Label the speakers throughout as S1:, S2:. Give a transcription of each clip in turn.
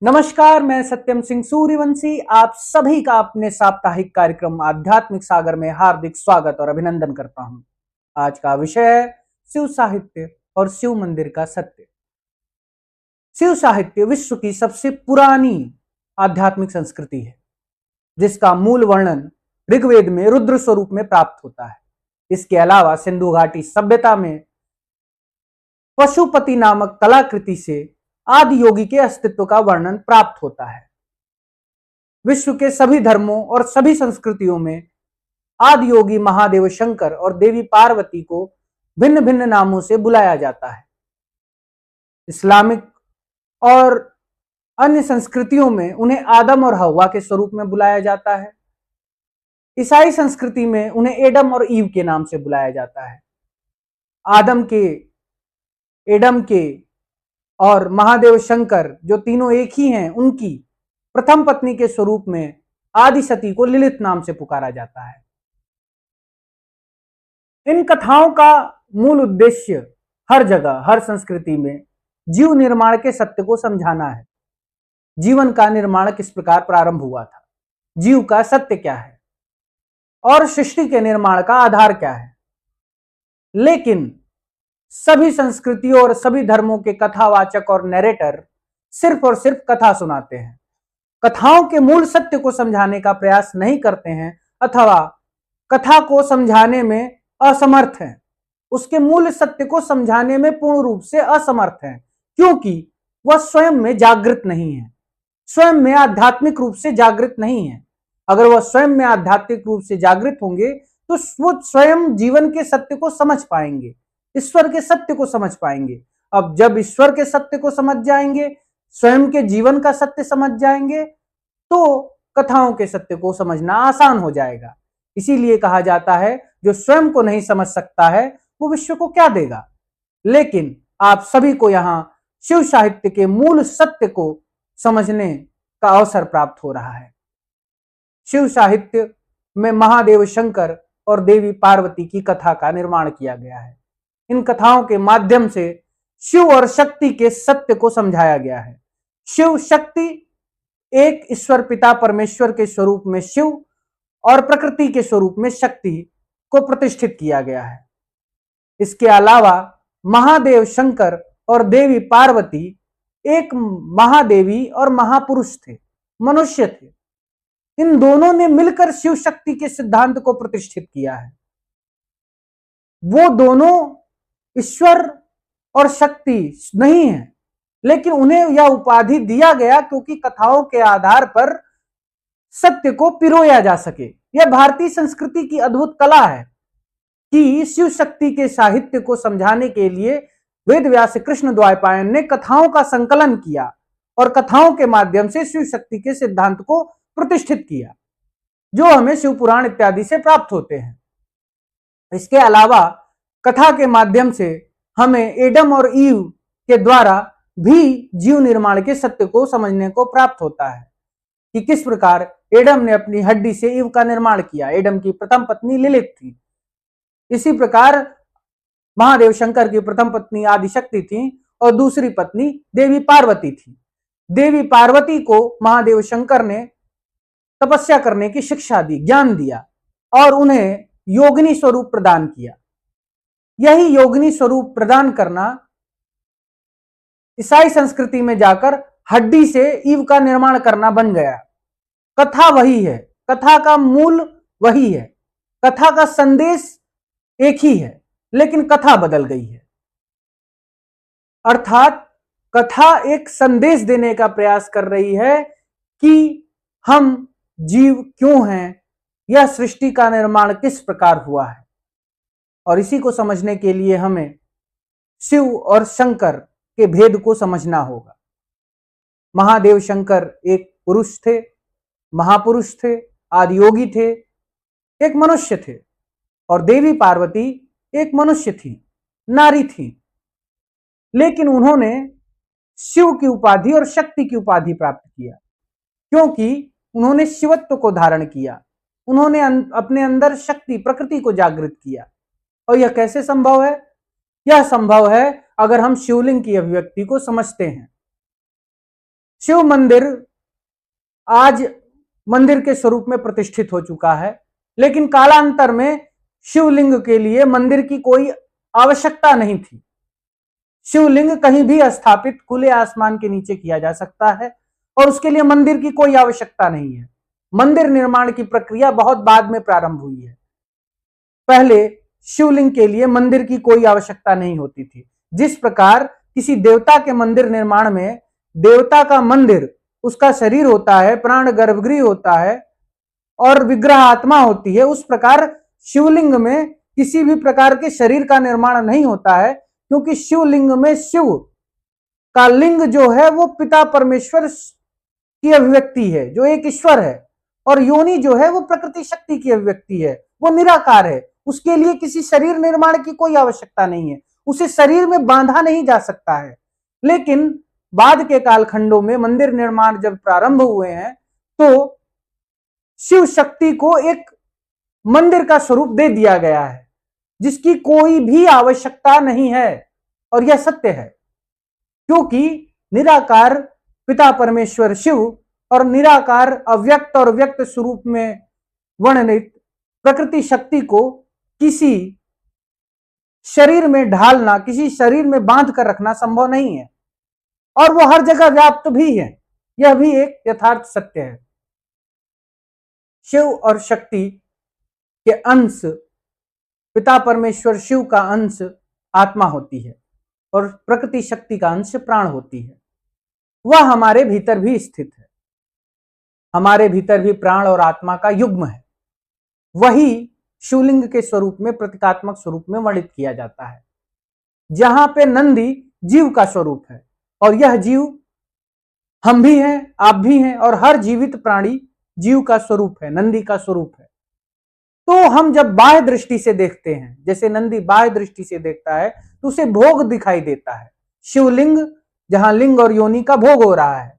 S1: नमस्कार, मैं सत्यम सिंह सूर्यवंशी आप सभी का अपने साप्ताहिक कार्यक्रम आध्यात्मिक सागर में हार्दिक स्वागत और अभिनंदन करता हूं। आज का विषय है शिव साहित्य और शिव मंदिर का सत्य। शिव साहित्य विश्व की सबसे पुरानी आध्यात्मिक संस्कृति है, जिसका मूल वर्णन ऋग्वेद में रुद्र स्वरूप में प्राप्त होता है। इसके अलावा सिंधु घाटी सभ्यता में पशुपति नामक कलाकृति से आदि योगी के अस्तित्व का वर्णन प्राप्त होता है। विश्व के सभी धर्मों और सभी संस्कृतियों में आदि योगी महादेव शंकर और देवी पार्वती को भिन्न भिन्न नामों से बुलाया जाता है। इस्लामिक और अन्य संस्कृतियों में उन्हें आदम और हव्वा के स्वरूप में बुलाया जाता है। ईसाई संस्कृति में उन्हें एडम और ईव के नाम से बुलाया जाता है। एडम के और महादेव शंकर जो तीनों एक ही हैं, उनकी प्रथम पत्नी के स्वरूप में आदि सती को लिलित नाम से पुकारा जाता है। इन कथाओं का मूल उद्देश्य हर जगह हर संस्कृति में जीव निर्माण के सत्य को समझाना है। जीवन का निर्माण किस प्रकार प्रारंभ हुआ था, जीव का सत्य क्या है और सृष्टि के निर्माण का आधार क्या है। लेकिन सभी संस्कृतियों और सभी धर्मों के कथावाचक और नैरेटर सिर्फ और सिर्फ कथा सुनाते हैं, कथाओं के मूल सत्य को समझाने का प्रयास नहीं करते हैं अथवा कथा को समझाने में असमर्थ हैं, उसके मूल सत्य को समझाने में पूर्ण रूप से असमर्थ हैं, क्योंकि वह स्वयं में जागृत नहीं है, स्वयं में आध्यात्मिक रूप से जागृत नहीं है। अगर वह स्वयं में आध्यात्मिक रूप से जागृत होंगे तो वो स्वयं जीवन के सत्य को समझ पाएंगे, ईश्वर के सत्य को समझ पाएंगे। अब जब ईश्वर के सत्य को समझ जाएंगे, स्वयं के जीवन का सत्य समझ जाएंगे, तो कथाओं के सत्य को समझना आसान हो जाएगा। इसीलिए कहा जाता है जो स्वयं को नहीं समझ सकता है वो विश्व को क्या देगा। लेकिन आप सभी को यहाँ शिव साहित्य के मूल सत्य को समझने का अवसर प्राप्त हो रहा है। शिव साहित्य में महादेव शंकर और देवी पार्वती की कथा का निर्माण किया गया है। इन कथाओं के माध्यम से शिव और शक्ति के सत्य को समझाया गया है। शिव शक्ति एक ईश्वर पिता परमेश्वर के स्वरूप में शिव और प्रकृति के स्वरूप में शक्ति को प्रतिष्ठित किया गया है। इसके अलावा महादेव शंकर और देवी पार्वती एक महादेवी और महापुरुष थे, मनुष्य थे। इन दोनों ने मिलकर शिव शक्ति के सिद्धांत को प्रतिष्ठित किया है। वो दोनों ईश्वर और शक्ति नहीं है, लेकिन उन्हें यह उपाधि दिया गया क्योंकि कथाओं के आधार पर सत्य को पिरोया जा सके। यह भारतीय संस्कृति की अद्भुत कला है कि शिव शक्ति के साहित्य को समझाने के लिए वेद व्यास कृष्ण द्वैपायन ने कथाओं का संकलन किया और कथाओं के माध्यम से शिव शक्ति के सिद्धांत को प्रतिष्ठित किया, जो हमें शिव पुराण इत्यादि से प्राप्त होते हैं। इसके अलावा कथा के माध्यम से हमें एडम और ईव के द्वारा भी जीव निर्माण के सत्य को समझने को प्राप्त होता है कि किस प्रकार एडम ने अपनी हड्डी से ईव का निर्माण किया। एडम की प्रथम पत्नी लिलित थी। इसी प्रकार महादेव शंकर की प्रथम पत्नी आदिशक्ति थी और दूसरी पत्नी देवी पार्वती थी। देवी पार्वती को महादेव शंकर ने तपस्या करने की शिक्षा दी, ज्ञान दिया और उन्हें योगिनी स्वरूप प्रदान किया। यही योगिनी स्वरूप प्रदान करना ईसाई संस्कृति में जाकर हड्डी से ईव का निर्माण करना बन गया। कथा वही है, कथा का मूल वही है, कथा का संदेश एक ही है, लेकिन कथा बदल गई है। अर्थात कथा एक संदेश देने का प्रयास कर रही है कि हम जीव क्यों हैं, यह सृष्टि का निर्माण किस प्रकार हुआ है। और इसी को समझने के लिए हमें शिव और शंकर के भेद को समझना होगा। महादेव शंकर एक पुरुष थे, महापुरुष थे, आदियोगी थे, एक मनुष्य थे, और देवी पार्वती एक मनुष्य थी, नारी थी। लेकिन उन्होंने शिव की उपाधि और शक्ति की उपाधि प्राप्त किया क्योंकि उन्होंने शिवत्व को धारण किया, उन्होंने अपने अंदर शक्ति प्रकृति को जागृत किया। और यह कैसे संभव है? यह संभव है अगर हम शिवलिंग की अभिव्यक्ति को समझते हैं। शिव मंदिर आज मंदिर के स्वरूप में प्रतिष्ठित हो चुका है, लेकिन कालांतर में शिवलिंग के लिए मंदिर की कोई आवश्यकता नहीं थी। शिवलिंग कहीं भी स्थापित खुले आसमान के नीचे किया जा सकता है और उसके लिए मंदिर की कोई आवश्यकता नहीं है। मंदिर निर्माण की प्रक्रिया बहुत बाद में प्रारंभ हुई है। पहले शिवलिंग के लिए मंदिर की कोई आवश्यकता नहीं होती थी। जिस प्रकार किसी देवता के मंदिर निर्माण में देवता का मंदिर, उसका शरीर होता है, प्राण गर्भगृह होता है और विग्रह आत्मा होती है, उस प्रकार शिवलिंग में किसी भी प्रकार के शरीर का निर्माण नहीं होता है, क्योंकि शिवलिंग में शिव का लिंग जो है वो पिता परमेश्वर की अभिव्यक्ति है, जो एक ईश्वर है, और योनि जो है वो प्रकृति शक्ति की अभिव्यक्ति है, वो निराकार है। उसके लिए किसी शरीर निर्माण की कोई आवश्यकता नहीं है, उसे शरीर में बांधा नहीं जा सकता है। लेकिन बाद के कालखंडों में मंदिर निर्माण जब प्रारंभ हुए हैं तो शिव शक्ति को एक मंदिर का स्वरूप दे दिया गया है, जिसकी कोई भी आवश्यकता नहीं है। और यह सत्य है, क्योंकि निराकार पिता परमेश्वर शिव और निराकार अव्यक्त और व्यक्त स्वरूप में वर्णित प्रकृति शक्ति को किसी शरीर में ढालना, किसी शरीर में बांध कर रखना संभव नहीं है, और वो हर जगह व्याप्त भी है। यह भी एक यथार्थ सत्य है। शिव और शक्ति के अंश, पिता परमेश्वर शिव का अंश आत्मा होती है और प्रकृति शक्ति का अंश प्राण होती है। वह हमारे भीतर भी स्थित है। हमारे भीतर भी प्राण और आत्मा का युग्म है। वही शिवलिंग के स्वरूप में, प्रतीकात्मक स्वरूप में वर्णित किया जाता है, जहां पे नंदी जीव का स्वरूप है, और यह जीव हम भी हैं, आप भी हैं, और हर जीवित प्राणी जीव का स्वरूप है, नंदी का स्वरूप है। तो हम जब बाह्य दृष्टि से देखते हैं, जैसे नंदी बाह्य दृष्टि से देखता है तो उसे भोग दिखाई देता है, शिवलिंग जहां लिंग और योनि का भोग हो रहा है।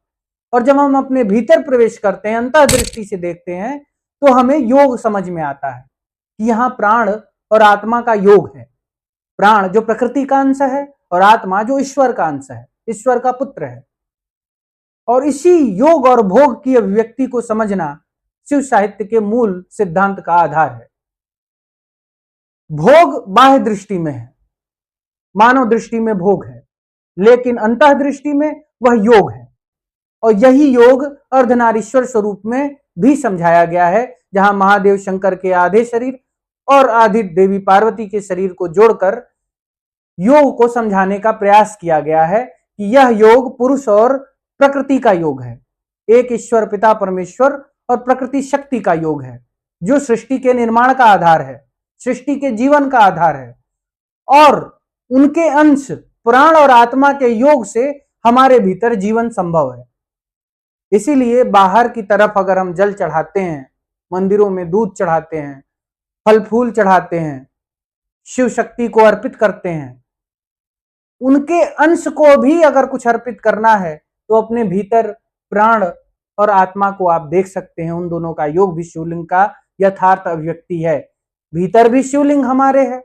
S1: और जब हम अपने भीतर प्रवेश करते हैं, अंतः दृष्टि से देखते हैं, तो हमें योग समझ में आता है कि यहाँ प्राण और आत्मा का योग है। प्राण जो प्रकृति का अंश है और आत्मा जो ईश्वर का अंश है, ईश्वर का पुत्र है। और इसी योग और भोग की अभिव्यक्ति को समझना शिव साहित्य के मूल सिद्धांत का आधार है। भोग बाह्य दृष्टि में है, मानव दृष्टि में भोग है, लेकिन अंतः दृष्टि में वह योग है। और यही योग अर्धनारीश्वर स्वरूप में भी समझाया गया है, जहां महादेव शंकर के आधे शरीर और आधी देवी पार्वती के शरीर को जोड़कर योग को समझाने का प्रयास किया गया है कि यह योग पुरुष और प्रकृति का योग है। एक ईश्वर पिता परमेश्वर और प्रकृति शक्ति का योग है, जो सृष्टि के निर्माण का आधार है, सृष्टि के जीवन का आधार है। और उनके अंश प्राण और आत्मा के योग से हमारे भीतर जीवन संभव है। इसीलिए बाहर की तरफ अगर हम जल चढ़ाते हैं, मंदिरों में दूध चढ़ाते हैं, फल फूल चढ़ाते हैं, शिव शक्ति को अर्पित करते हैं, उनके अंश को भी अगर कुछ अर्पित करना है तो अपने भीतर प्राण और आत्मा को आप देख सकते हैं। उन दोनों का योग भी शिवलिंग का यथार्थ अभिव्यक्ति है। भीतर भी शिवलिंग हमारे है,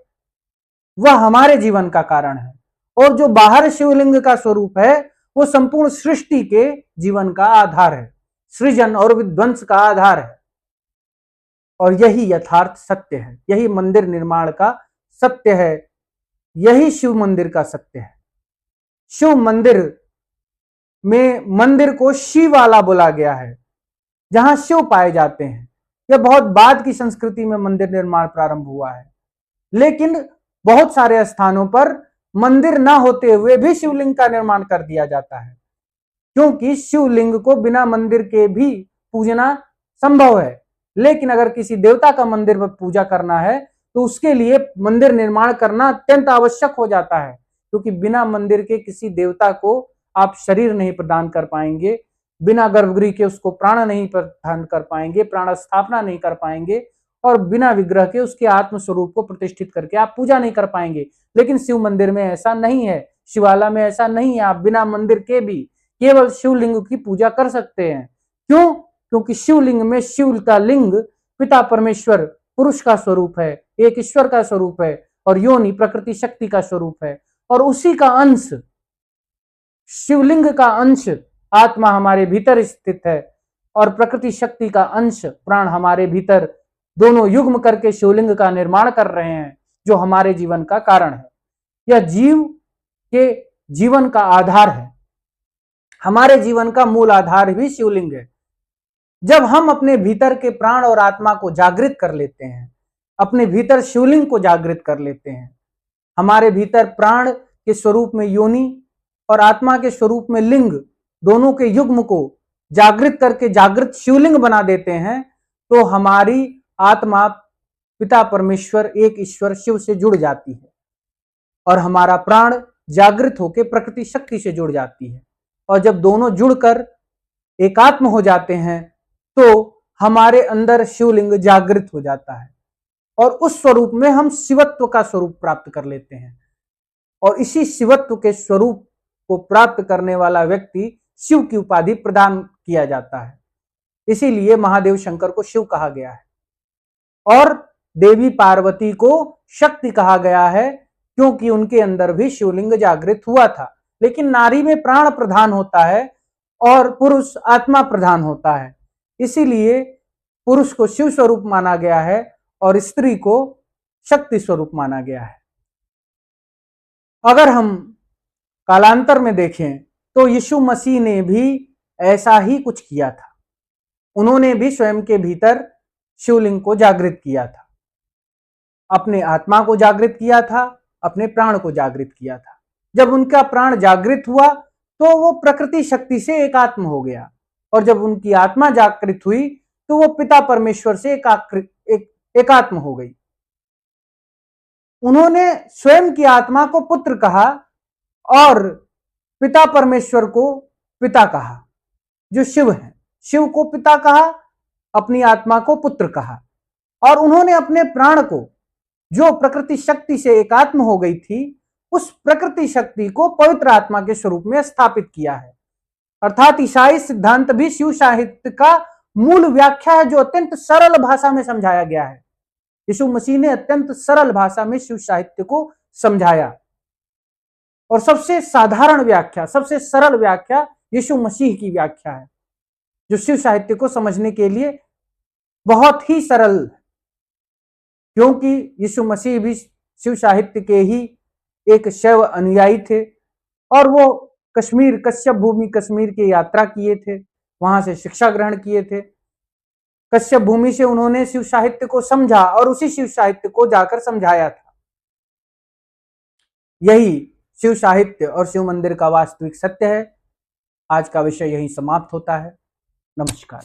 S1: वह हमारे जीवन का कारण है। और जो बाहर शिवलिंग का स्वरूप है वो संपूर्ण सृष्टि के जीवन का आधार है, सृजन और विध्वंस का आधार है। और यही यथार्थ सत्य है, यही मंदिर निर्माण का सत्य है, यही शिव मंदिर का सत्य है। शिव मंदिर में मंदिर को शिवाला बोला गया है, जहां शिव पाए जाते हैं। यह बहुत बाद की संस्कृति में मंदिर निर्माण प्रारंभ हुआ है, लेकिन बहुत सारे स्थानों पर मंदिर ना होते हुए भी शिवलिंग का निर्माण कर दिया जाता है, क्योंकि शिवलिंग को बिना मंदिर के भी पूजना संभव है। लेकिन अगर किसी देवता का मंदिर पर पूजा करना है तो उसके लिए मंदिर निर्माण करना अत्यंत आवश्यक हो जाता है, क्योंकि बिना मंदिर के किसी देवता को आप शरीर नहीं प्रदान कर पाएंगे, बिना गर्भगृह के उसको प्राण नहीं प्रदान कर पाएंगे, प्राण स्थापना नहीं कर पाएंगे, और बिना विग्रह के उसके आत्म स्वरूप को प्रतिष्ठित करके आप पूजा नहीं कर पाएंगे। लेकिन शिव मंदिर में ऐसा नहीं है, शिवाला में ऐसा नहीं है। आप बिना मंदिर के भी केवल शिवलिंग की पूजा कर सकते हैं। क्यों? क्योंकि शिवलिंग में शिव का लिंग पिता परमेश्वर पुरुष का स्वरूप है, एक ईश्वर का स्वरूप है, और योनि प्रकृति शक्ति का स्वरूप है। और उसी का अंश, शिवलिंग का अंश आत्मा हमारे भीतर स्थित है और प्रकृति शक्ति का अंश प्राण हमारे भीतर दोनों युग्म करके शिवलिंग का निर्माण कर रहे हैं, जो हमारे जीवन का कारण है। यह जीव के जीवन का आधार है। हमारे जीवन का मूल आधार भी शिवलिंग है। जब हम अपने भीतर के प्राण और आत्मा को जागृत कर लेते हैं, अपने भीतर शिवलिंग को जागृत कर लेते हैं, हमारे भीतर प्राण के स्वरूप में योनि और आत्मा के स्वरूप में लिंग दोनों के युग्म को जागृत करके जागृत शिवलिंग बना देते हैं, तो हमारी आत्मा पिता परमेश्वर एक ईश्वर शिव से जुड़ जाती है और हमारा प्राण जागृत होकर प्रकृति शक्ति से जुड़ जाती है। और जब दोनों जुड़कर एकात्म हो जाते हैं तो हमारे अंदर शिवलिंग जागृत हो जाता है और उस स्वरूप में हम शिवत्व का स्वरूप प्राप्त कर लेते हैं। और इसी शिवत्व के स्वरूप को प्राप्त करने वाला व्यक्ति शिव की उपाधि प्रदान किया जाता है। इसीलिए महादेव शंकर को शिव कहा गया है और देवी पार्वती को शक्ति कहा गया है, क्योंकि उनके अंदर भी शिवलिंग जागृत हुआ था। लेकिन नारी में प्राण प्रधान होता है और पुरुष आत्मा प्रधान होता है, इसीलिए पुरुष को शिव स्वरूप माना गया है और स्त्री को शक्ति स्वरूप माना गया है। अगर हम कालांतर में देखें तो यीशु मसीह ने भी ऐसा ही कुछ किया था। उन्होंने भी स्वयं के भीतर शिवलिंग को जागृत किया था, अपने आत्मा को जागृत किया था, अपने प्राण को जागृत किया था। जब उनका प्राण जागृत हुआ तो वो प्रकृति शक्ति से एकात्म हो गया और जब उनकी आत्मा जागृत हुई तो वो पिता परमेश्वर से एकात्म हो गई। उन्होंने स्वयं की आत्मा को पुत्र कहा और पिता परमेश्वर को पिता कहा, जो शिव है। शिव को पिता कहा, अपनी आत्मा को पुत्र कहा और उन्होंने अपने प्राण को, जो प्रकृति शक्ति से एकात्म हो गई थी, उस प्रकृति शक्ति को पवित्र आत्मा के स्वरूप में स्थापित किया है। अर्थात ईसाई सिद्धांत भी शिव साहित्य का मूल व्याख्या है, जो अत्यंत सरल भाषा में समझाया गया है। यीशु मसीह ने अत्यंत सरल भाषा में शिव साहित्य को समझाया और सबसे साधारण व्याख्या, सबसे सरल व्याख्या यीशु मसीह की व्याख्या है, जो शिव साहित्य को समझने के लिए बहुत ही सरल, क्योंकि यीशु मसीह भी शिव साहित्य के ही एक शैव अनुयायी थे और वो कश्मीर, कश्यप भूमि कश्मीर की यात्रा किए थे, वहां से शिक्षा ग्रहण किए थे। कश्यप भूमि से उन्होंने शिव साहित्य को समझा और उसी शिव साहित्य को जाकर समझाया था। यही शिव साहित्य और शिव मंदिर का वास्तविक सत्य है। आज का विषय यहीं समाप्त होता है। नमस्कार।